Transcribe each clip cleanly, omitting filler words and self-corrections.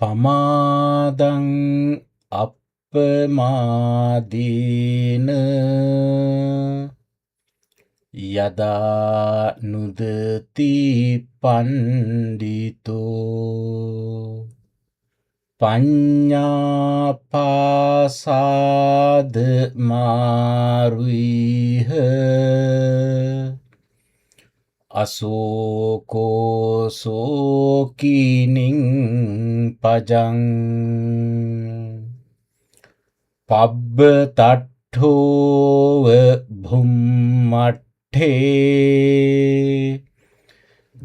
පමාදං අප්පමාදීන යදා නුදති පණ්ඩිතෝ පඤ්ඤාපාසාද මාරුයිහ අසෝකෝ සෝකිනින් පජං පබ්බතට්ඨෝව භුම්මට්ඨේ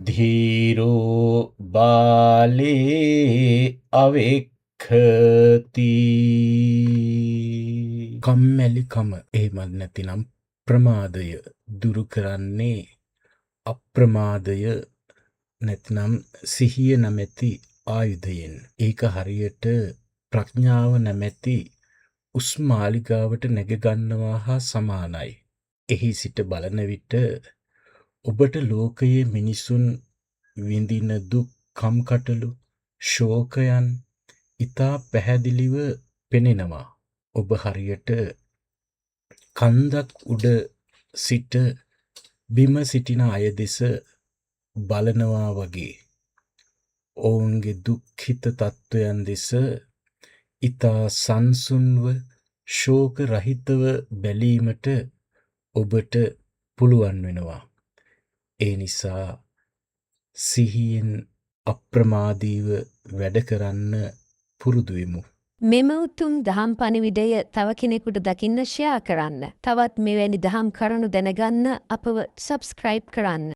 ධීරෝ බාලේ අවෙක්ඛති. කම්මැලිකම එහෙමත් නැතිනම් ප්‍රමාදය දුරු කරන්නේ අප්‍රමාදය නැතිනම් සිහිය නැමැති ආයුධයෙන්. ඒක හරියට ප්‍රඥාව නැමැති උස්මාලිගාවට නැගගන්නවා හා සමානයි. එහි සිට බලන විට ඔබට ලෝකයේ මිනිසුන් විඳින දුක්, කම්කටොළු, ශෝකයන් ඉතා පැහැදිලිව පෙනෙනවා. ඔබ හරියට කන්දක් උඩ සිට බිම සිටින අය දෙස බලනවා වගේ ඔවුන්ගේ දුක්ඛිත තත්ත්වයන් දෙස ඉතා සංසුන්ව ශෝක රහිතව බැලීමට ඔබට පුළුවන් වෙනවා. ඒ නිසා සිහියෙන් අප්‍රමාදීව වැඩ කරන්න පුරුදු වෙමු. මෙම උතුම් දහම් පණිවිඩය තව කෙනෙකුට දකින්න ෂෙයා කරන්න. තවත් මෙවැනි දහම් කරුණු දැනගන්න අපව සබ්ස්ක්‍රයිබ් කරන්න.